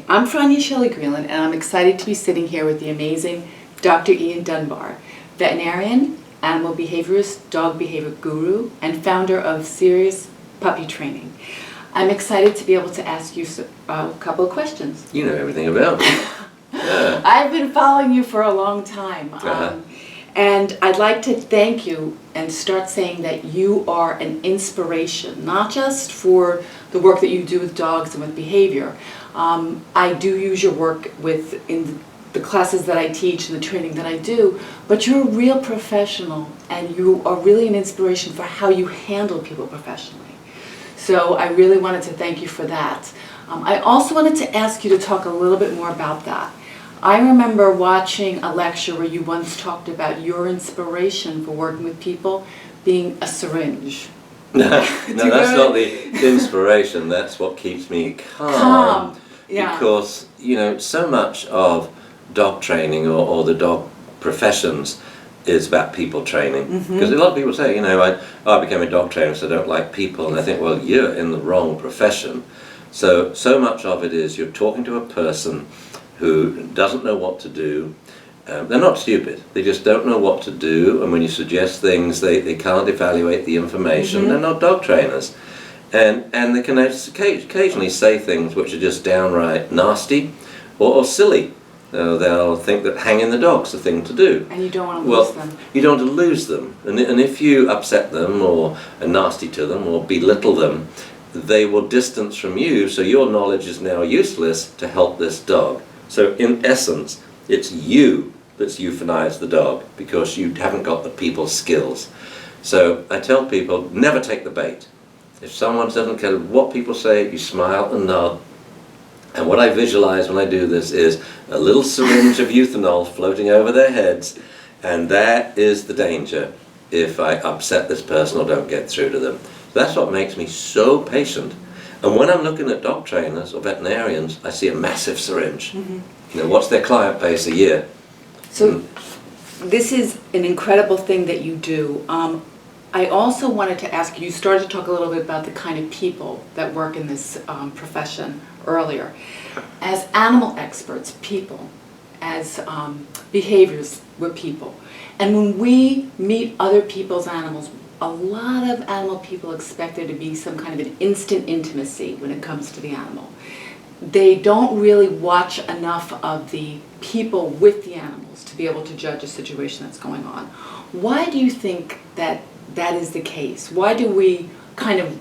I'm Frania Shelley-Grielen, and I'm excited to be sitting here with the amazing Dr. Ian Dunbar, veterinarian, animal behaviorist, dog behavior guru, and founder of Serious Puppy Training. I'm excited to be able to ask you a couple of questions. You know everything about me. Yeah. I've been following you for a long time. And I'd like to thank you and start saying that you are an inspiration, not just for the work that you do with dogs and with behavior. I do use your work in the classes that I teach and the training that I do, but you're a real professional and you are really an inspiration for how you handle people professionally. So I really wanted to thank you for that. I also wanted to ask you to talk a little bit more about that. I remember watching a lecture where you once talked about your inspiration for working with people being a syringe. No, that's not the inspiration. That's what keeps me calm. Yeah. Because, you know, so much of dog training or the dog professions is about people training. Because a lot of people say, you know, I became a dog trainer so I don't like people. And I think, well, you're in the wrong profession. So much of it is you're talking to a person who doesn't know what to do. They're not stupid, they just don't know what to do, and when you suggest things they can't evaluate the information. They're not dog trainers. And they can occasionally say things which are just downright nasty or silly. They'll think that hanging the dog's the thing to do. And you don't want to lose them. You don't want to lose them. And if you upset them or are nasty to them or belittle them, they will distance from you, so your knowledge is now useless to help this dog. So in essence, it's you that's euthanized the dog because you haven't got the people skills. So I tell people, never take the bait. If someone doesn't care what people say, you smile and nod. And what I visualize when I do this is a little syringe of euthanol floating over their heads, and that is the danger if I upset this person or don't get through to them. That's what makes me so patient. And when I'm looking at dog trainers or veterinarians, I see a massive syringe. You know, what's their client base a year? So this is an incredible thing that you do. I also wanted to ask you started to talk a little bit about the kind of people that work in this profession earlier. As animal experts, people, as behaviors, we're people. And when we meet other people's animals, a lot of animal people expect there to be some kind of an instant intimacy when it comes to the animal. They don't really watch enough of the people with the animals to be able to judge a situation that's going on. Why do you think that that is the case? Why do we kind of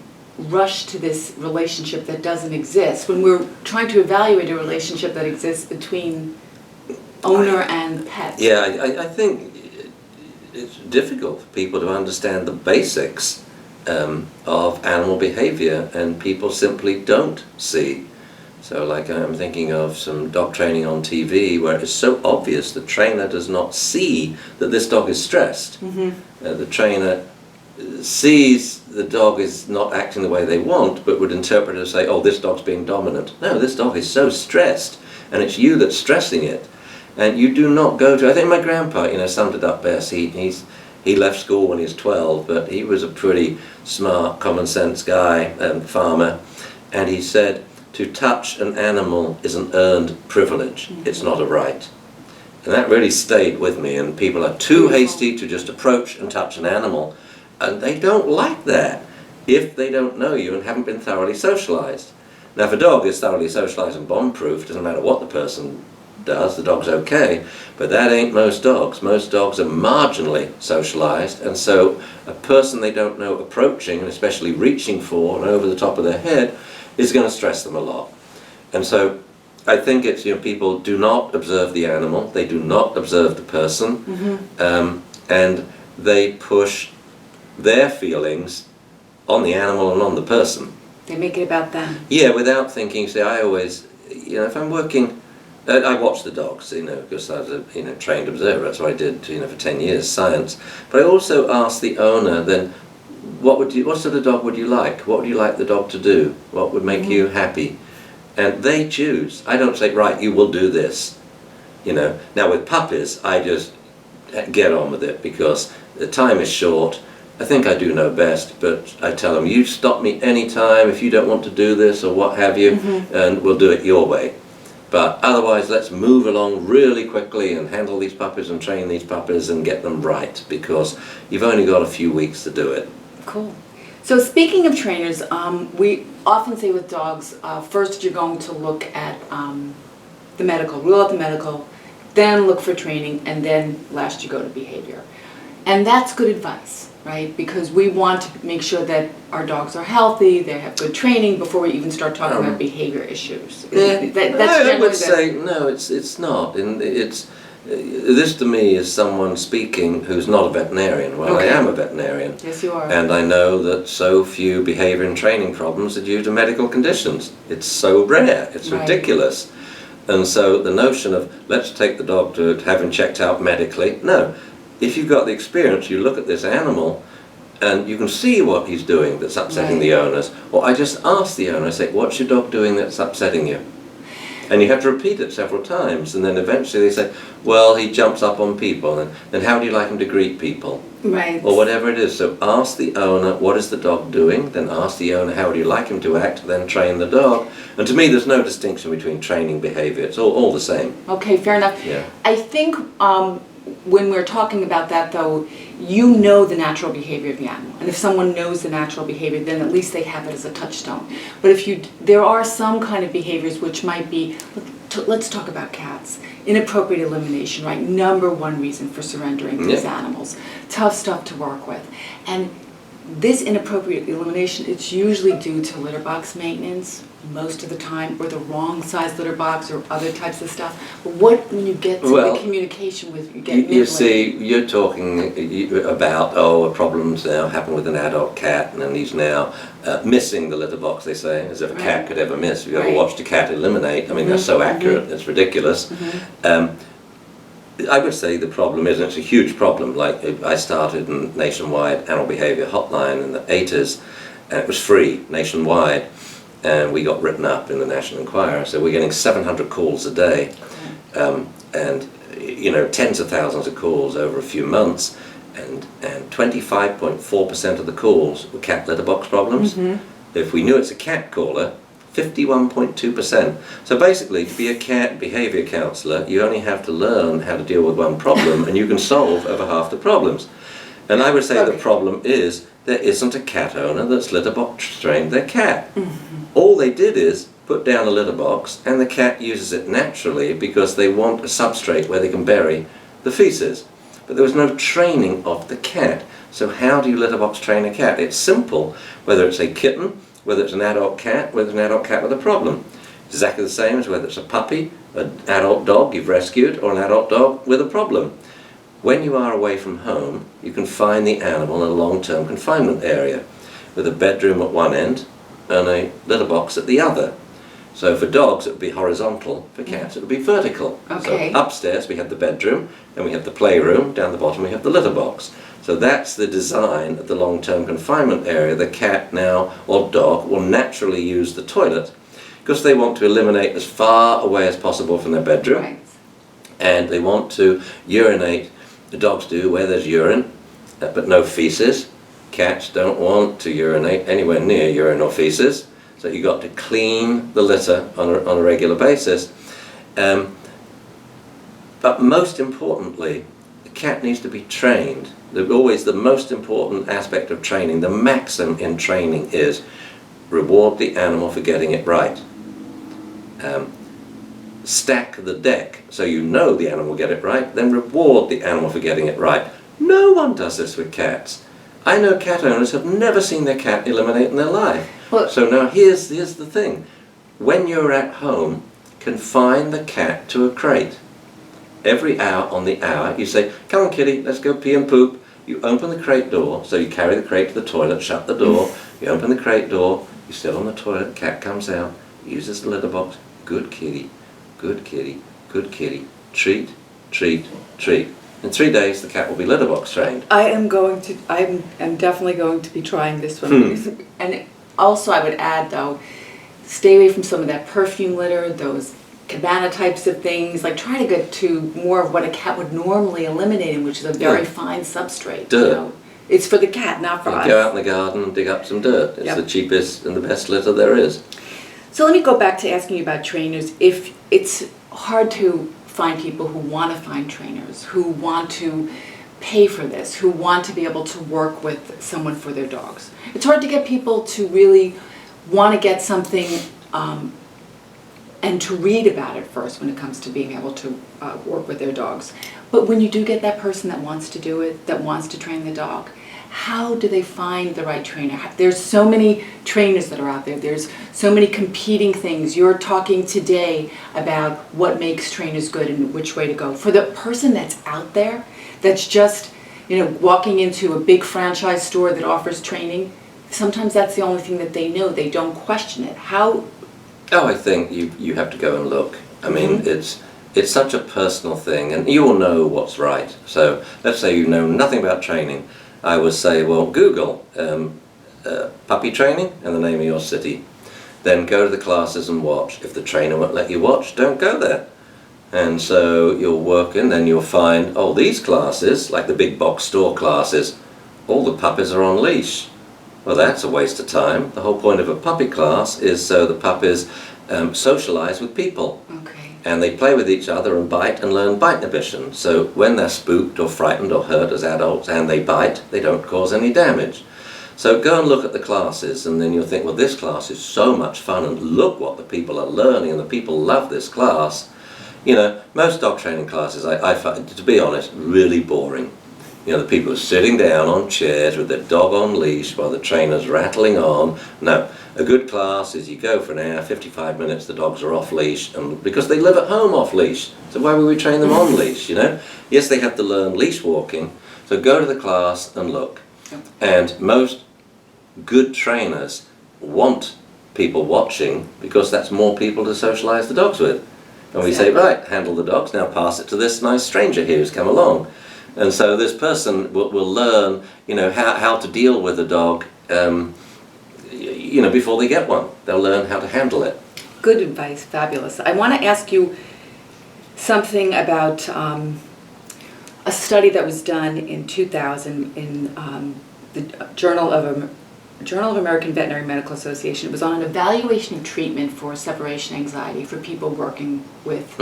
rush to this relationship that doesn't exist when we're trying to evaluate a relationship that exists between owner and pet? Yeah, I think it's difficult for people to understand the basics of animal behavior, and people simply don't see. So like I'm thinking of some dog training on TV where it's so obvious the trainer does not see that this dog is stressed. The trainer sees the dog is not acting the way they want, but would interpret it as say, oh, this dog's being dominant. No, this dog is so stressed, and it's you that's stressing it. And you do not go to, I think my grandpa, you know, summed it up best. He left school when he was 12, but he was a pretty smart, common sense guy and farmer. And he said, to touch an animal is an earned privilege. It's not a right. And that really stayed with me. And people are too hasty to just approach and touch an animal. And they don't like that if they don't know you and haven't been thoroughly socialized. Now, if a dog is thoroughly socialized and bomb-proof, doesn't matter what the person does, the dog's okay, but that ain't most dogs. Most dogs are marginally socialized, and so a person they don't know approaching, and especially reaching for and over the top of their head, is going to stress them a lot. And so I think it's, you know, people do not observe the animal, they do not observe the person, and they push their feelings on the animal and on the person. They make it about them. Yeah, without thinking. See, I always, you know, if I'm working, I watch the dogs, you know, because I was a trained observer. That's what I did, you know, for 10 years, science. But I also ask the owner, then, what sort of dog would you like? What would you like the dog to do? What would make you happy? And they choose. I don't say, right, you will do this. You know. Now with puppies, I just get on with it because the time is short. I think I do know best, but I tell them, you stop me anytime if you don't want to do this or what have you, and we'll do it your way. But otherwise, let's move along really quickly and handle these puppies and train these puppies and get them right, because you've only got a few weeks to do it. Cool. So speaking of trainers, we often say with dogs, first you're going to look at the medical, rule out the medical, then look for training, and then last you go to behavior. And that's good advice, right? Because we want to make sure that our dogs are healthy, they have good training before we even start talking about behavior issues. I would say no, it's not. And this to me is someone speaking who's not a veterinarian. Well, Okay. I am a veterinarian. Yes, you are. And I know that so few behavior and training problems are due to medical conditions. It's so rare, it's Right. ridiculous. And so the notion of let's take the dog to have him checked out medically, no. If you've got the experience, you look at this animal and you can see what he's doing that's upsetting the owners. Or I just ask the owner, I say, what's your dog doing that's upsetting you? And you have to repeat it several times, and then eventually they say, well, he jumps up on people, and then how do you like him to greet people? Right. Or whatever it is. So ask the owner, what is the dog doing? Then ask the owner, how would you like him to act? Then train the dog. And to me, there's no distinction between training behavior. It's all the same. Okay, fair enough. Yeah. I think when we're talking about that, though, you know the natural behavior of the animal. And if someone knows the natural behavior, then at least they have it as a touchstone. But there are some kind of behaviors which might be, let's talk about cats. Inappropriate elimination, right? Number one reason for surrendering these animals. Tough stuff to work with. And this inappropriate elimination, it's usually due to litter box maintenance most of the time, or the wrong size litter box, or other types of stuff. But what, when you get to the communication with, you see, you're talking about, a problem's now happened with an adult cat, and then he's now missing the litter box, they say, as if a cat could ever miss. Have you ever watched a cat eliminate? I mean, that's so accurate, it's ridiculous. I would say the problem is, and it's a huge problem, like I started a nationwide animal behavior hotline in the 80s, and it was free nationwide, and we got written up in the National Enquirer, so we're getting 700 calls a day, and tens of thousands of calls over a few months, and 25.4% of the calls were cat litter box problems. If we knew it's a cat caller, 51.2%. So basically, to be a cat behavior counsellor, you only have to learn how to deal with one problem, and you can solve over half the problems. And I would say the problem is there isn't a cat owner that's litter box trained their cat. All they did is put down a litter box, and the cat uses it naturally because they want a substrate where they can bury the feces. But there was no training of the cat. So how do you litter box train a cat? It's simple, whether it's a kitten, whether it's an adult cat, whether it's an adult cat with a problem. Exactly the same as whether it's a puppy, an adult dog you've rescued, or an adult dog with a problem. When you are away from home, you can find the animal in a long-term confinement area with a bedroom at one end and a litter box at the other. So for dogs it would be horizontal, for cats it would be vertical. Okay. So upstairs we have the bedroom, and we have the playroom, down the bottom we have the litter box. So that's the design of the long-term confinement area. The cat now, or dog, will naturally use the toilet because they want to eliminate as far away as possible from their bedroom. Right. And they want to urinate, the dogs do, where there's urine, but no feces. Cats don't want to urinate anywhere near urine or feces, so you've got to clean the litter on a regular basis. But most importantly, the cat needs to be trained. Always the most important aspect of training, the maxim in training is reward the animal for getting it right. Stack the deck so you know the animal will get it right, then reward the animal for getting it right. No one does this with cats. I know cat owners have never seen their cat eliminate in their life. Well, So now here's the thing. When you're at home, confine the cat to a crate. Every hour on the hour, you say, come on kitty, let's go pee and poop. You open the crate door, so you carry the crate to the toilet, shut the door, you open the crate door, you sit on the toilet, cat comes out, uses the litter box, good kitty, good kitty, good kitty, treat, treat, treat. In 3 days, the cat will be litter box trained. I'm definitely going to be trying this one. And also I would add, though, stay away from some of that perfume litter, those cabana types of things. Like, try to get to more of what a cat would normally eliminate, which is a very fine substrate. Dirt. It's for the cat, not for us. Go out in the garden and dig up some dirt. It's the cheapest and the best litter there is. So let me go back to asking you about trainers. If it's hard to find people who want to find trainers, who want to pay for this, who want to be able to work with someone for their dogs. It's hard to get people to really want to get something and to read about it first when it comes to being able to work with their dogs. But when you do get that person that wants to do it, that wants to train the dog, how do they find the right trainer? There's so many trainers that are out there. There's so many competing things. You're talking today about what makes trainers good and which way to go. For the person that's out there, that's just, walking into a big franchise store that offers training, sometimes that's the only thing that they know. They don't question it. How? Oh, I think you have to go and look. I mean, it's such a personal thing, and you all know what's right. So let's say you know nothing about training. I would say, well, Google puppy training and the name of your city. Then go to the classes and watch. If the trainer won't let you watch, don't go there. And so you'll work in, then you'll find, oh, these classes, like the big box store classes, all the puppies are on leash. Well, that's a waste of time. The whole point of a puppy class is so the puppies socialize with people. Okay. And they play with each other and bite and learn bite inhibition. So when they're spooked or frightened or hurt as adults and they bite, they don't cause any damage. So go and look at the classes, and then you'll think, well, this class is so much fun, and look what the people are learning, and the people love this class. Most dog training classes, I find, to be honest, really boring. The people are sitting down on chairs with their dog on leash while the trainer's rattling on. No, a good class is you go for an hour, 55 minutes, the dogs are off leash, and because they live at home off leash. So why would we train them on leash, Yes, they have to learn leash walking. So go to the class and look. And most good trainers want people watching because that's more people to socialize the dogs with. And we say, right, handle the dogs, now pass it to this nice stranger here who's come along. And so this person will learn, how to deal with a dog, before they get one. They'll learn how to handle it. Good advice, fabulous. I want to ask you something about a study that was done in 2000 in the Journal of American Veterinary Medical Association. It was on an evaluation of treatment for separation anxiety for people working with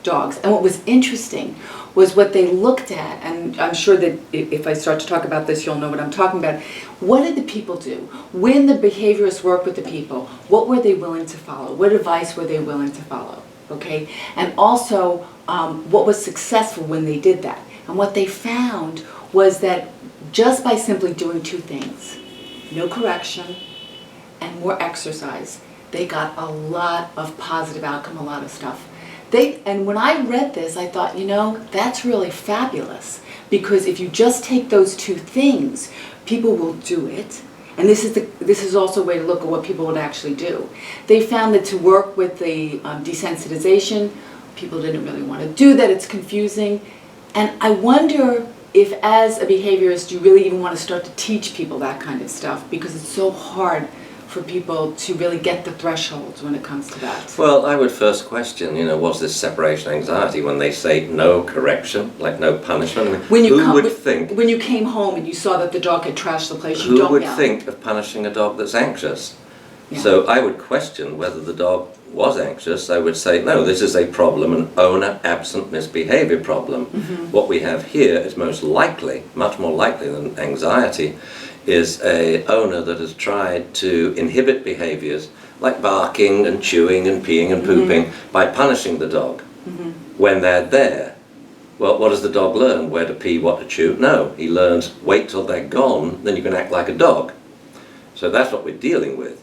dogs. And what was interesting was what they looked at, and I'm sure that if I start to talk about this, you'll know what I'm talking about. What did the people do? When the behaviorists worked with the people, what were they willing to follow? What advice were they willing to follow? Okay? And also, what was successful when they did that? And what they found was that just by simply doing two things, no correction and more exercise, they got a lot of positive outcome, a lot of stuff. And when I read this, I thought, that's really fabulous, because if you just take those two things, people will do it. And this is also a way to look at what people would actually do. They found that to work with the desensitization, people didn't really want to do that. It's confusing. And I wonder if, as a behaviorist, you really even want to start to teach people that kind of stuff, because it's so hard for people to really get the thresholds when it comes to that. Well, I would first question, what's this separation anxiety when they say no correction, like no punishment? I mean, when you came home and you saw that the dog had trashed the place, you don't Who would yell. think of punishing a dog that's anxious? Yeah. So I would question whether the dog was anxious. I would say, no, this is a problem, an owner absent misbehavior problem. What we have here is most likely, much more likely than anxiety, is a owner that has tried to inhibit behaviors like barking and chewing and peeing and pooping by punishing the dog when they're there. Well, what does the dog learn? Where to pee, what to chew? No, he learns wait till they're gone, then you can act like a dog. So that's what we're dealing with.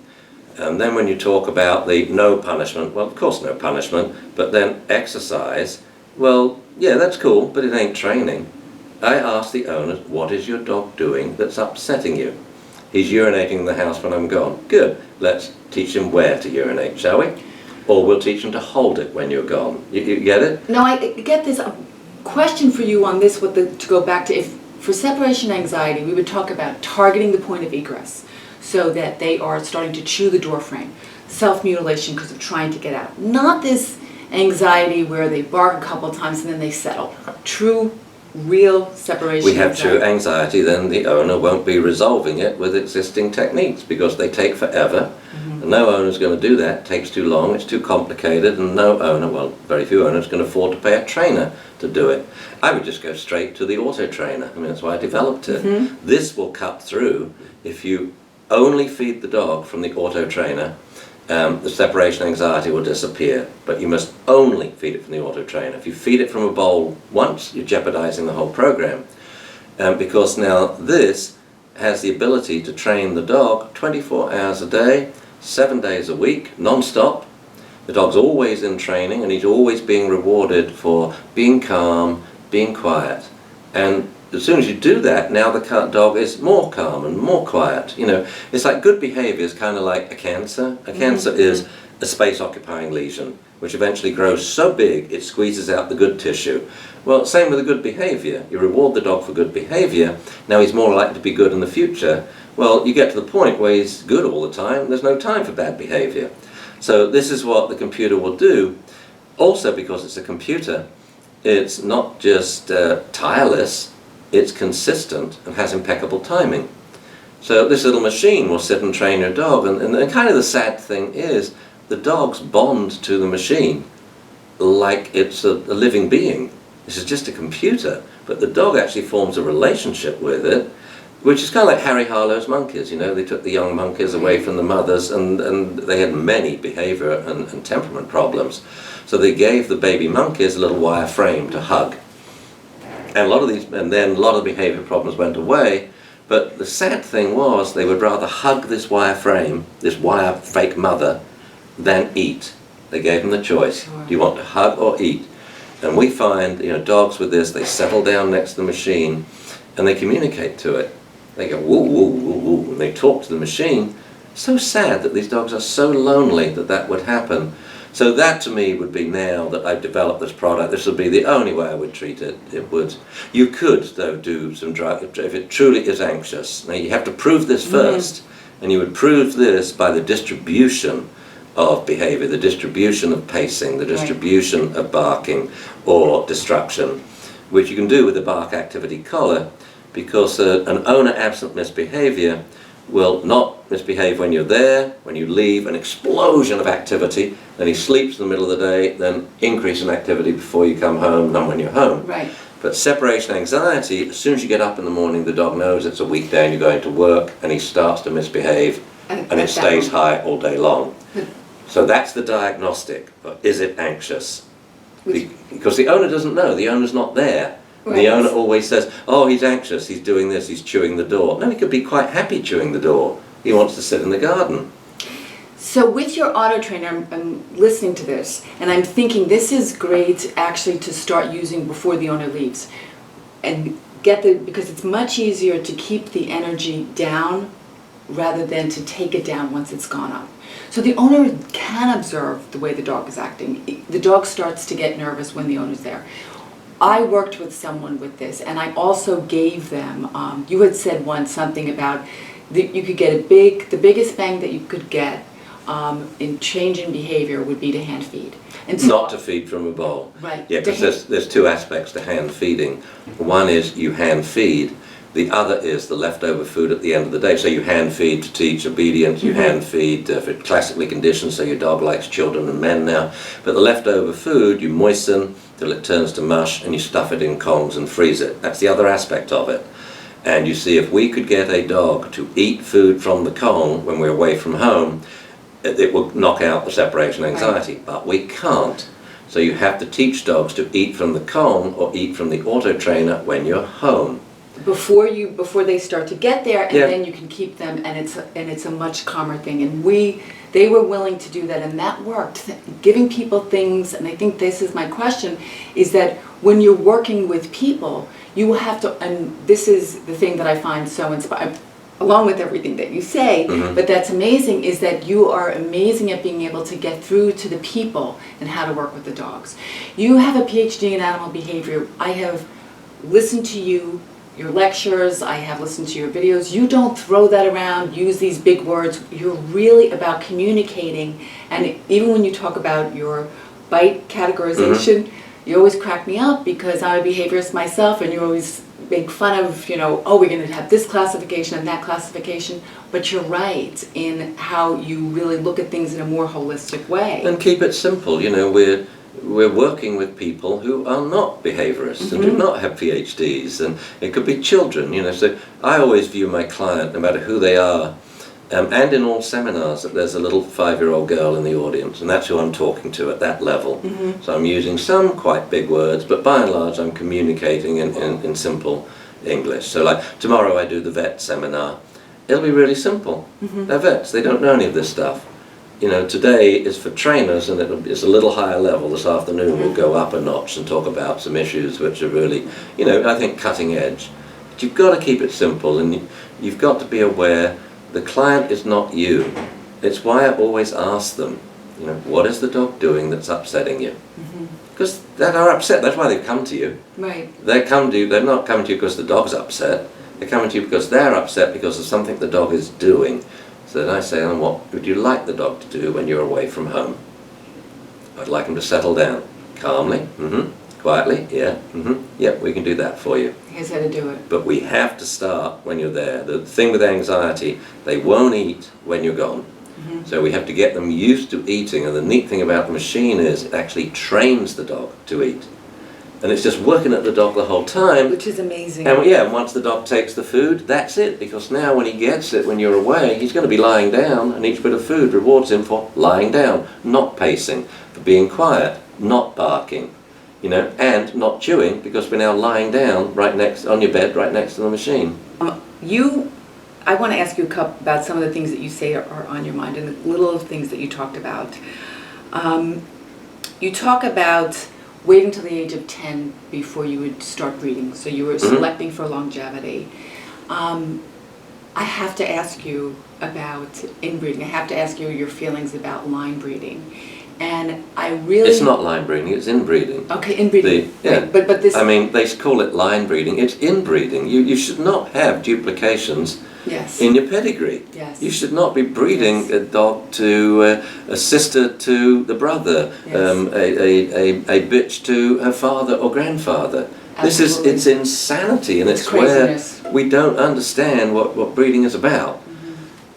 And then when you talk about the no punishment, well, of course no punishment, but then exercise, well, yeah, that's cool, but it ain't training. I ask the owners, what is your dog doing that's upsetting you? He's urinating in the house when I'm gone. Good. Let's teach him where to urinate, shall we? Or we'll teach him to hold it when you're gone. You get it? No, I get this. A question for you on this, to go back to, if for separation anxiety, we would talk about targeting the point of egress so that they are starting to chew the door frame, self-mutilation because of trying to get out. Not this anxiety where they bark a couple of times and then they settle. True, real separation We have anxiety. true anxiety, then the owner won't be resolving it with existing techniques because they take forever. And no owner's going to do that. It takes too long, it's too complicated, and no owner, well, very few owners, can afford to pay a trainer to do it. I would just go straight to the auto trainer. I mean, that's why I developed it. This will cut through if you only feed the dog from the auto trainer. The separation anxiety will disappear, but you must only feed it from the auto trainer. If you feed it from a bowl once, you're jeopardizing the whole program. Because now this has the ability to train the dog 24 hours a day, 7 days a week, non-stop. The dog's always in training and he's always being rewarded for being calm, being quiet. And as soon as you do that, now the dog is more calm and more quiet. You know, it's like good behavior is kind of like a cancer. A cancer is a space-occupying lesion, which eventually grows so big it squeezes out the good tissue. Well, same with the good behavior. You reward the dog for good behavior. Now he's more likely to be good in the future. Well, you get to the point where he's good all the time. There's no time for bad behavior. So this is what the computer will do. Also, because it's a computer, it's not just tireless, it's consistent and has impeccable timing. So this little machine will sit and train your dog, and kind of the sad thing is the dogs bond to the machine like it's a living being. This is just a computer, but the dog actually forms a relationship with it, which is kind of like Harry Harlow's monkeys. You know, they took the young monkeys away from the mothers, and they had many behavior and temperament problems. So they gave the baby monkeys a little wire frame to hug. And then a lot of the behavior problems went away. But the sad thing was they would rather hug this wire frame, this wire fake mother, than eat. They gave them the choice. Sure. Do you want to hug or eat? And we find, you know, dogs with this, they settle down next to the machine and they communicate to it. They go woo, woo, woo, woo, and they talk to the machine. So sad that these dogs are so lonely that that would happen. So that to me would be, now that I've developed this product, this would be the only way I would treat it. It would. You could, though, do some drug if it truly is anxious. Now you have to prove this first, and you would prove this by the distribution of behavior, the distribution of pacing, the distribution of barking or destruction, which you can do with the bark activity collar, because an owner absent misbehavior will not misbehave when you're there. When you leave, an explosion of activity, then he sleeps in the middle of the day, then increase in activity before you come home, none when you're home. Right. But separation anxiety, as soon as you get up in the morning, the dog knows it's a weekday and you're going to work, and he starts to misbehave, and it stays high all day long. So that's the diagnostic. Is it anxious? Because the owner doesn't know. The owner's not there. Right. The owner always says, oh, he's anxious, he's doing this, he's chewing the door. No, he could be quite happy chewing the door. He wants to sit in the garden. So with your auto trainer, I'm listening to this, and I'm thinking this is great actually to start using before the owner leaves. And because it's much easier to keep the energy down rather than to take it down once it's gone up. So the owner can observe the way the dog is acting. The dog starts to get nervous when the owner's there. I worked with someone with this, and I also gave them, you had said once something about you could get the biggest bang that you could get in change in behavior would be to hand feed. And so, not to feed from a bowl. Right. Yeah, because there's two aspects to hand feeding. One is you hand feed. The other is the leftover food at the end of the day. So you hand feed to teach obedience, you hand feed for classically conditioned, so your dog likes children and men now. But the leftover food you moisten till it turns to mush, and you stuff it in Kongs and freeze it. That's the other aspect of it. And you see, if we could get a dog to eat food from the Kong when we're away from home, it will knock out the separation anxiety. Right. But we can't. So you have to teach dogs to eat from the Kong or eat from the auto trainer when you're home. Before they start to get there, and then you can keep them, and it's a much calmer thing. And they were willing to do that, and that worked. Giving people things, and I think this is my question, is that when you're working with people, you have to, and this is the thing that I find so inspiring, along with everything that you say, but that's amazing, is that you are amazing at being able to get through to the people and how to work with the dogs. You have a PhD in animal behavior. I have listened to your lectures, I have listened to your videos. You don't throw that around, use these big words. You're really about communicating, and even when you talk about your bite categorization, you always crack me up because I'm a behaviorist myself, and you always make fun of, oh, we're going to have this classification and that classification, but you're right in how you really look at things in a more holistic way. And keep it simple. We're working with people who are not behaviorists and do not have PhDs, and it could be children. So I always view my client, no matter who they are, and in all seminars, that there's a little 5-year-old girl in the audience, and that's who I'm talking to at that level. So I'm using some quite big words, but by and large I'm communicating in simple English. So like tomorrow I do the vet seminar. It'll be really simple. They're vets, they don't know any of this stuff. Today is for trainers, and it's a little higher level. This afternoon we'll go up a notch and talk about some issues which are really, I think cutting edge. But you've got to keep it simple, and you've got to be aware the client is not you. It's why I always ask them, what is the dog doing that's upsetting you? Because they are upset, that's why they've come to you. Right. They're not coming to you because the dog's upset. They're coming to you because they're upset because of something the dog is doing. So then I say, and what would you like the dog to do when you're away from home? I'd like him to settle down. Calmly, quietly, yeah, yep, we can do that for you. Here's how to do it. But we have to start when you're there. The thing with anxiety, they won't eat when you're gone. So we have to get them used to eating, and the neat thing about the machine is it actually trains the dog to eat. And it's just working at the dog the whole time. Which is amazing. And and once the dog takes the food, that's it. Because now when he gets it, when you're away, he's going to be lying down, and each bit of food rewards him for lying down, not pacing, for being quiet, not barking, and not chewing, because we're now lying down right next on your bed, right next to the machine. I want to ask you about some of the things that you say are on your mind, and the little things that you talked about. You talk about waiting till the age of 10 before you would start breeding, so you were selecting for longevity. I have to ask you about inbreeding. I have to ask you your feelings about line breeding. And I really... It's not line breeding, it's inbreeding. Okay, inbreeding. Right, but this... I mean, they call it line breeding, it's inbreeding. You should not have duplications in your pedigree. Yes. You should not be breeding a dog to a sister to the brother, a bitch to her father or grandfather. Absolutely. It's insanity, and it's craziness. Where we don't understand what breeding is about,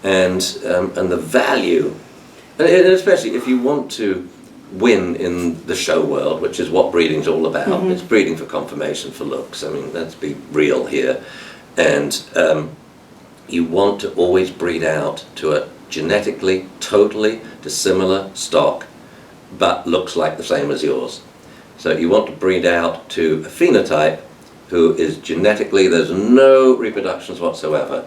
and the value. And especially if you want to win in the show world, which is what breeding's all about. It's breeding for conformation, for looks. I mean, let's be real here. And you want to always breed out to a genetically totally dissimilar stock, but looks like the same as yours. So you want to breed out to a phenotype who is genetically, there's no reproductions whatsoever.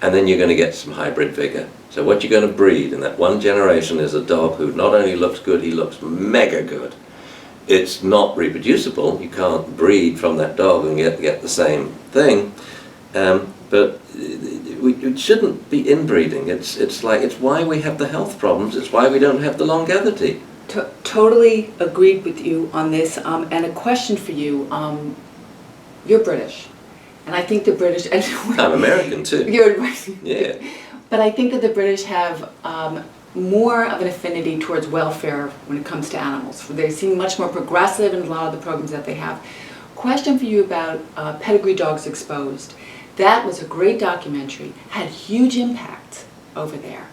And then you're going to get some hybrid vigor. So what you're going to breed in that one generation is a dog who not only looks good, he looks mega good. It's not reproducible. You can't breed from that dog and get the same thing. But it shouldn't be inbreeding. It's why we have the health problems. It's why we don't have the longevity. Totally agreed with you on this. And a question for you. You're British. And I think the British... I'm American too. You're Yeah. But I think that the British have more of an affinity towards welfare when it comes to animals. They seem much more progressive in a lot of the programs that they have. Question for you about Pedigree Dogs Exposed. That was a great documentary, had huge impact over there.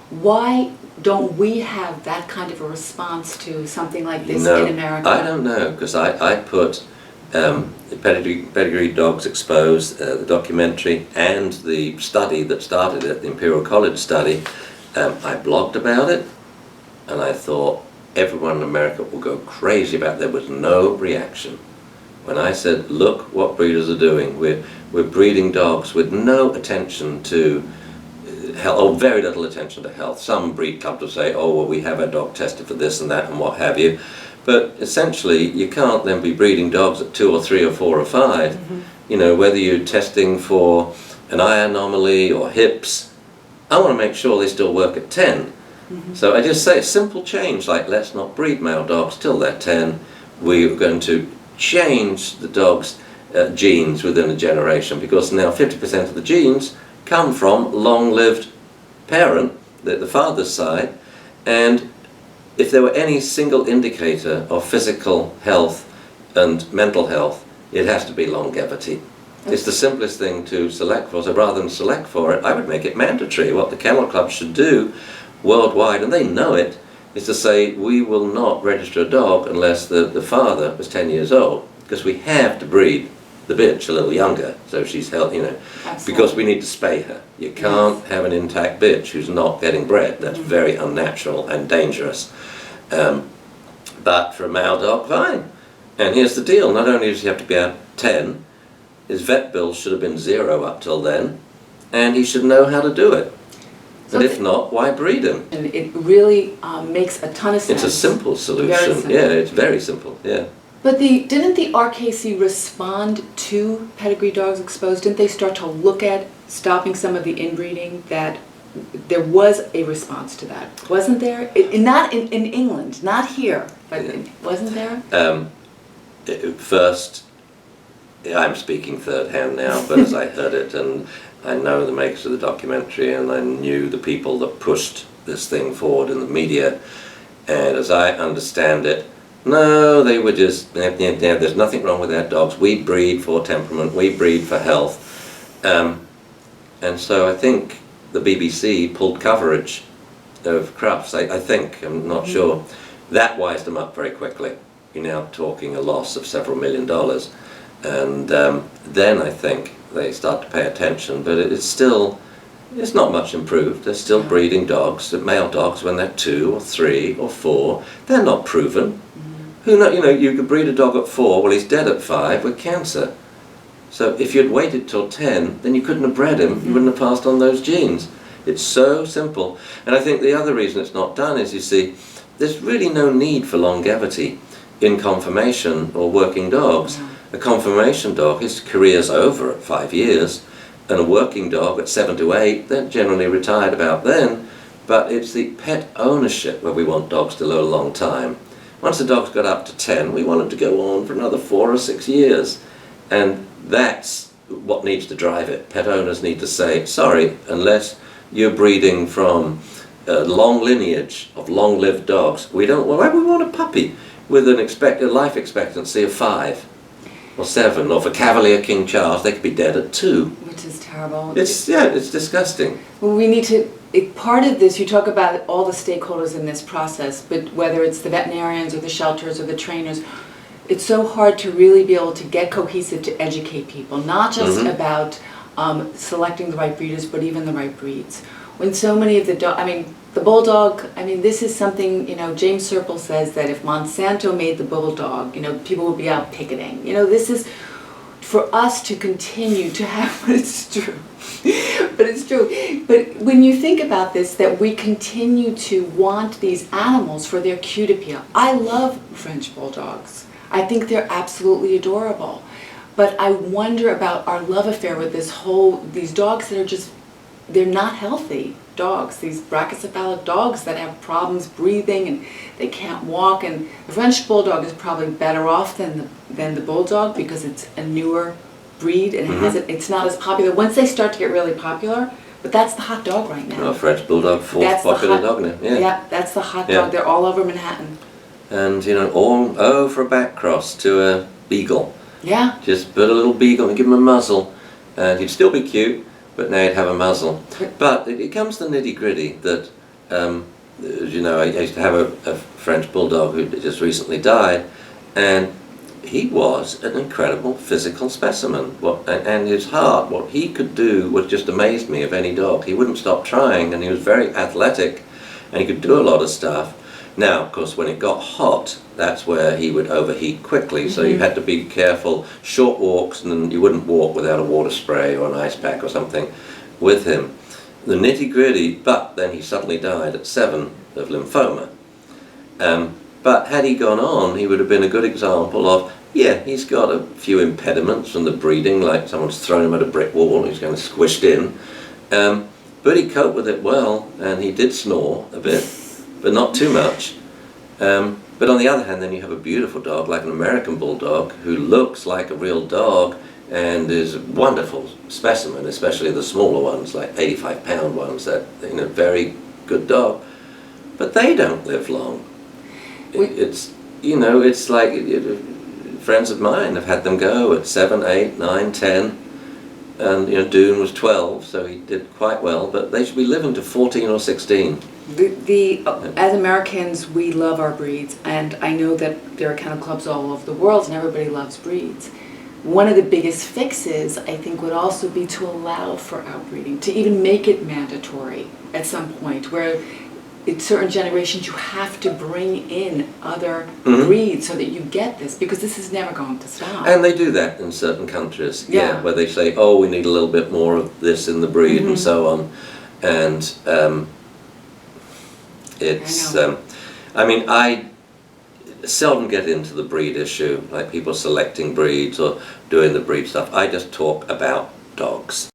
Why don't we have that kind of a response to something like this in America? I don't know, because I put Pedigree Dogs Exposed, the documentary, and the study that started it, the Imperial College study. I blogged about it, and I thought everyone in America will go crazy about it. There was no reaction. When I said, look what breeders are doing, we're breeding dogs with no attention to health, or very little attention to health. Some breed clubs will say, oh, well, we have our dog tested for this and that and what have you. But essentially, you can't then be breeding dogs at 2 or 3 or 4 or 5. You know, whether you're testing for an eye anomaly or hips, I want to make sure they still work at 10. So I just say a simple change, like let's not breed male dogs till they're 10. We're going to change the dog's genes within a generation, because now 50% of the genes come from long-lived parent, the father's side, and if there were any single indicator of physical health and mental health, it has to be longevity. It's the simplest thing to select for, so rather than select for it, I would make it mandatory. What the kennel club should do worldwide, and they know it, is to say we will not register a dog unless the father was 10 years old, because we have to breed the bitch a little younger, so she's healthy, Absolutely. because we need to spay her. You can't have an intact bitch who's not getting bred. That's very unnatural and dangerous. But for a male dog, fine. And here's the deal, not only does he have to be out 10, his vet bill should have been 0 up till then, and he should know how to do it. But if not, why breed him? And it really makes a ton of sense. It's a simple solution. Very simple. Yeah, it's very simple, yeah. But didn't the RKC respond to pedigree dogs exposed? Didn't they start to look at stopping some of the inbreeding? That there was a response to that, wasn't there? Not in England, not here, but wasn't there? First, I'm speaking third hand now, but as I heard it, and I know the makers of the documentary, and I knew the people that pushed this thing forward in the media, and as I understand it, no, they were just, there's nothing wrong with our dogs. We breed for temperament, we breed for health. And so I think the BBC pulled coverage of Crufts, I think, I'm not sure. That wised them up very quickly. You're now talking a loss of several $1 million. And then I think they start to pay attention, but it's not much improved. They're still breeding dogs, male dogs, when they're 2 or 3 or 4. They're not proven. Who know, you could breed a dog at 4, well, he's dead at 5 with cancer. So if you'd waited till 10, then you couldn't have bred him, you wouldn't have passed on those genes. It's so simple. And I think the other reason it's not done is, you see, there's really no need for longevity in conformation or working dogs. A conformation dog, his career's over at 5 years, and a working dog at 7 to 8, they're generally retired about then. But it's the pet ownership where we want dogs to live a long time. Once the dog's got up to 10, we want them to go on for another 4 or 6 years. And that's what needs to drive it. Pet owners need to say, sorry, unless you're breeding from a long lineage of long-lived dogs, we want a puppy with a life expectancy of 5 or 7, or for Cavalier King Charles, they could be dead at 2. Which is terrible. It's disgusting. Well, we need to, part of this, you talk about all the stakeholders in this process, but whether it's the veterinarians or the shelters or the trainers, it's so hard to really be able to get cohesive to educate people, not just about selecting the right breeders, but even the right breeds. When so many of the the bulldog, this is something, James Serpel says that if Monsanto made the bulldog, people would be out picketing. This is for us to continue to have, but it's true. But it's true. But when you think about this, that we continue to want these animals for their cute appeal. I love French bulldogs. I think they're absolutely adorable. But I wonder about our love affair with these dogs that are just, they're not healthy dogs, these brachycephalic dogs that have problems breathing and they can't walk. And the French bulldog is probably better off than the bulldog because it's a newer breed and it's not as popular. Once they start to get really popular, but that's the hot dog right now. Well, French bulldog, 4th popular dog now. Yeah, that's the hot dog. They're all over Manhattan. And for a back cross to a beagle. Yeah. Just put a little beagle and give him a muzzle, and he'd still be cute, but now he'd have a muzzle. But it comes to the nitty-gritty that, I used to have a French bulldog who just recently died, and he was an incredible physical specimen. And his heart, what he could do, was just amazed me of any dog. He wouldn't stop trying, and he was very athletic, and he could do a lot of stuff. Now, of course, when it got hot, that's where he would overheat quickly, so you had to be careful. Short walks, and then you wouldn't walk without a water spray or an ice pack or something with him. The nitty-gritty, but then he suddenly died at 7 of lymphoma. But had he gone on, he would have been a good example of, he's got a few impediments from the breeding, like someone's thrown him at a brick wall, he's kind of squished in. But he coped with it well, and he did snore a bit, but not too much. But on the other hand, then you have a beautiful dog like an American bulldog who looks like a real dog and is a wonderful specimen, especially the smaller ones, like 85-pound ones, that very good dog. But they don't live long. It's like friends of mine have had them go at 7, 8, 9, 10, and Dune was 12, so he did quite well. But they should be living to 14 or 16. As Americans, we love our breeds, and I know that there are kennel clubs all over the world, and everybody loves breeds. One of the biggest fixes, I think, would also be to allow for outbreeding, to even make it mandatory at some point, where in certain generations you have to bring in other breeds so that you get this, because this is never going to stop. And they do that in certain countries, Yeah. where they say, oh, we need a little bit more of this in the breed and so on. And it's, I seldom get into the breed issue, like people selecting breeds or doing the breed stuff. I just talk about dogs.